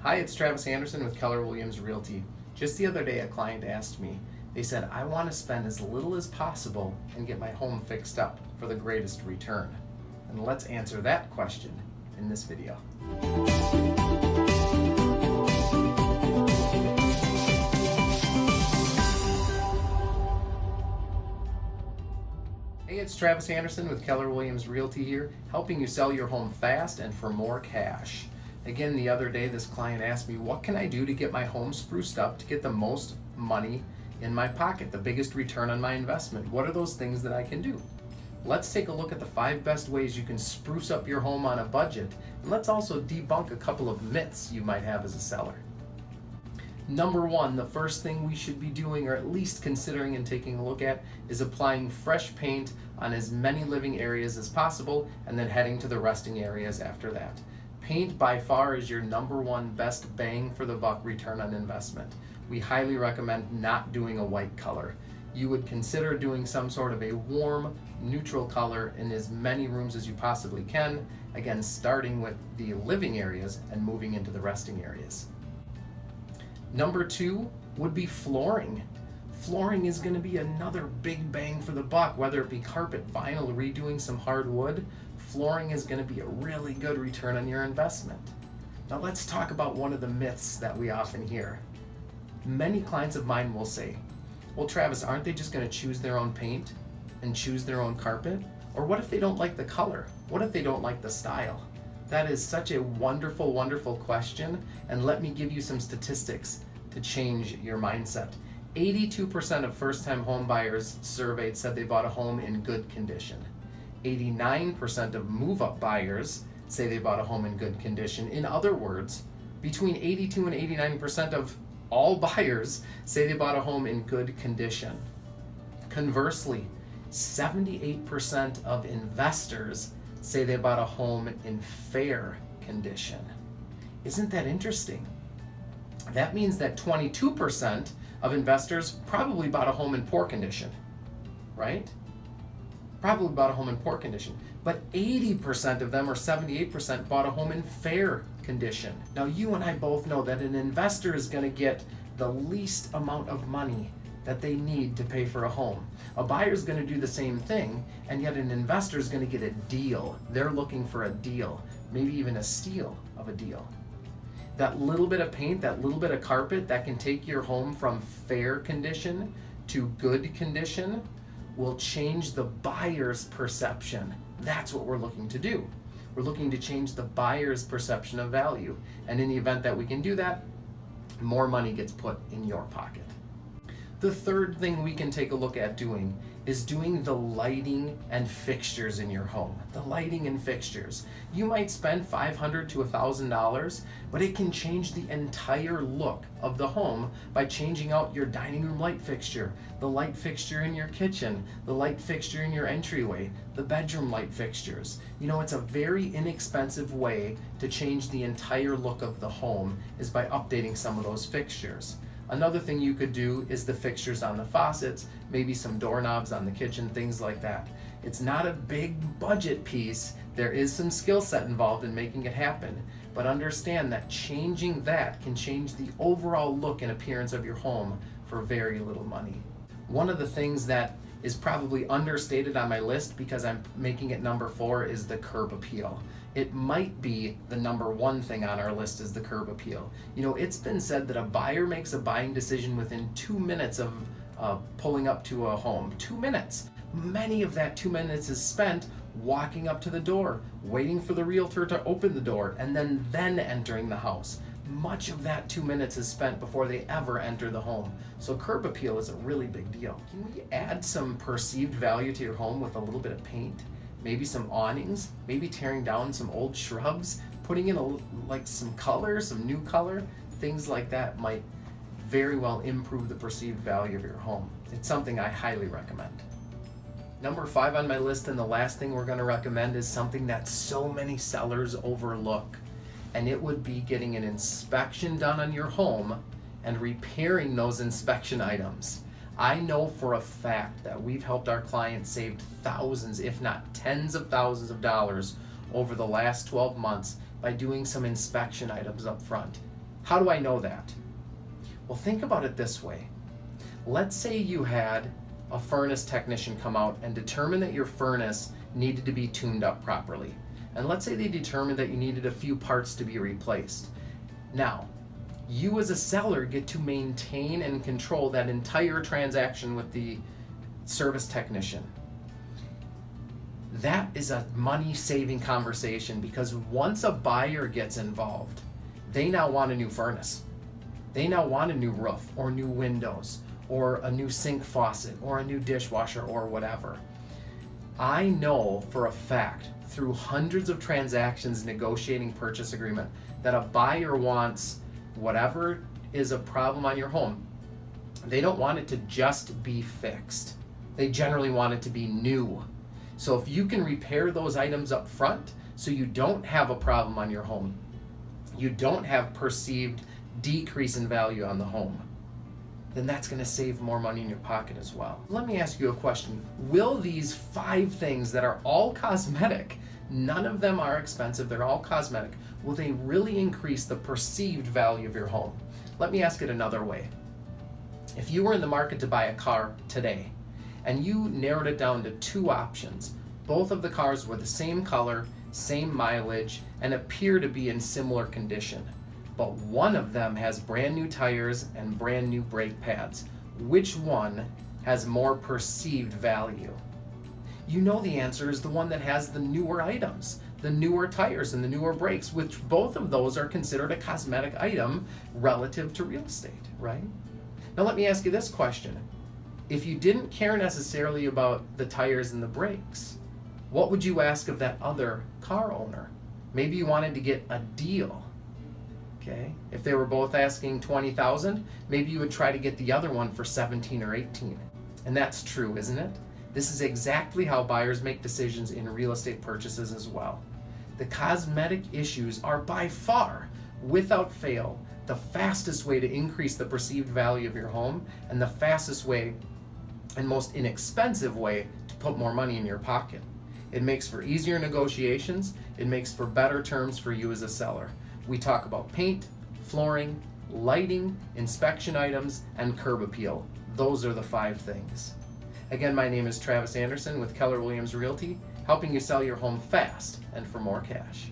Hi, it's Travis Anderson with Keller Williams Realty. Just the other day, a client asked me, they said, I want to spend as little as possible and get my home fixed up for the greatest return. And let's answer that question in this video. Hey, it's Travis Anderson with Keller Williams Realty here, helping you sell your home fast and for more cash. Again, the other day, this client asked me, what can I do to get my home spruced up to get the most money in my pocket, the biggest return on my investment? What are those things that I can do? Let's take a look at the 5 best ways you can spruce up your home on a budget. And let's also debunk a couple of myths you might have as a seller. Number 1, the first thing we should be doing, or at least considering and taking a look at, is applying fresh paint on as many living areas as possible and then heading to the resting areas after that. Paint by far is your number 1 best bang for the buck return on investment. We highly recommend not doing a white color. You would consider doing some sort of a warm, neutral color in as many rooms as you possibly can, again starting with the living areas and moving into the resting areas. Number 2 would be flooring. Flooring is going to be another big bang for the buck, whether it be carpet, vinyl, redoing some hardwood. Flooring is going to be a really good return on your investment. Now let's talk about one of the myths that we often hear. Many clients of mine will say, well, Travis, aren't they just going to choose their own paint and choose their own carpet? Or what if they don't like the color? What if they don't like the style? That is such a wonderful, wonderful question, and let me give you some statistics to change your mindset. 82% of first-time home buyers surveyed said they bought a home in good condition. 89% of move-up buyers say they bought a home in good condition. In other words, between 82 and 89% of all buyers say they bought a home in good condition. Conversely, 78% of investors say they bought a home in fair condition. Isn't that interesting? That means that 22% of investors probably bought a home in poor condition, right? Probably bought a home in poor condition. But 80% of them, or 78%, bought a home in fair condition. Now, you and I both know that an investor is going to get the least amount of money that they need to pay for a home. A buyer is going to do the same thing, and yet an investor is going to get a deal. They're looking for a deal, maybe even a steal of a deal. That little bit of paint, that little bit of carpet that can take your home from fair condition to good condition will change the buyer's perception. That's what we're looking to do. We're looking to change the buyer's perception of value. And in the event that we can do that, more money gets put in your pocket. The third thing we can take a look at doing is doing the lighting and fixtures in your home. The lighting and fixtures. You might spend $500 to $1,000, but it can change the entire look of the home by changing out your dining room light fixture, the light fixture in your kitchen, the light fixture in your entryway, the bedroom light fixtures. You know, it's a very inexpensive way to change the entire look of the home is by updating some of those fixtures. Another thing you could do is the fixtures on the faucets, maybe some doorknobs on the kitchen, things like that. It's not a big budget piece. There is some skill set involved in making it happen, but understand that changing that can change the overall look and appearance of your home for very little money. One of the things that is probably understated on my list because I'm making it number 4 is the curb appeal. It might be the number 1 thing on our list is the curb appeal. You know, it's been said that a buyer makes a buying decision within 2 minutes of pulling up to a home. 2 minutes. Many of that 2 minutes is spent walking up to the door, waiting for the realtor to open the door, and then entering the house. Much of that 2 minutes is spent before they ever enter the home. So curb appeal is a really big deal. Can we add some perceived value to your home with a little bit of paint? Maybe some awnings, maybe tearing down some old shrubs, putting in some color, some new color, things like that might very well improve the perceived value of your home. It's something I highly recommend. Number 5 on my list, and the last thing we're going to recommend, is something that so many sellers overlook, and it would be getting an inspection done on your home and repairing those inspection items. I know for a fact that we've helped our clients save thousands, if not tens of thousands of dollars over the last 12 months by doing some inspection items up front. How do I know that? Well, think about it this way. Let's say you had a furnace technician come out and determine that your furnace needed to be tuned up properly. And let's say they determined that you needed a few parts to be replaced. Now, you as a seller get to maintain and control that entire transaction with the service technician. That is a money-saving conversation, because once a buyer gets involved, they now want a new furnace. They now want a new roof or new windows or a new sink faucet or a new dishwasher or whatever. I know for a fact, through hundreds of transactions negotiating purchase agreement, that a buyer wants whatever is a problem on your home. They don't want it to just be fixed. They generally want it to be new. So if you can repair those items up front so you don't have a problem on your home, you don't have perceived decrease in value on the home, then that's going to save more money in your pocket as well. Let me ask you a question. Will these 5 things that are all cosmetic, none of them are expensive, they're all cosmetic, will they really increase the perceived value of your home? Let me ask it another way. If you were in the market to buy a car today and you narrowed it down to 2 options, both of the cars were the same color, same mileage, and appear to be in similar condition, but one of them has brand new tires and brand new brake pads, which one has more perceived value? You know the answer is the one that has the newer items, the newer tires and the newer brakes, which both of those are considered a cosmetic item relative to real estate, right? Now let me ask you this question. If you didn't care necessarily about the tires and the brakes, what would you ask of that other car owner? Maybe you wanted to get a deal. Okay, if they were both asking $20,000, maybe you would try to get the other one for 17 or 18. And that's true, isn't it? This is exactly how buyers make decisions in real estate purchases as well. The cosmetic issues are by far, without fail, the fastest way to increase the perceived value of your home, and the fastest way and most inexpensive way to put more money in your pocket. It makes for easier negotiations. It makes for better terms for you as a seller. We talk about paint, flooring, lighting, inspection items, and curb appeal. Those are the 5 things. Again, my name is Travis Anderson with Keller Williams Realty, helping you sell your home fast and for more cash.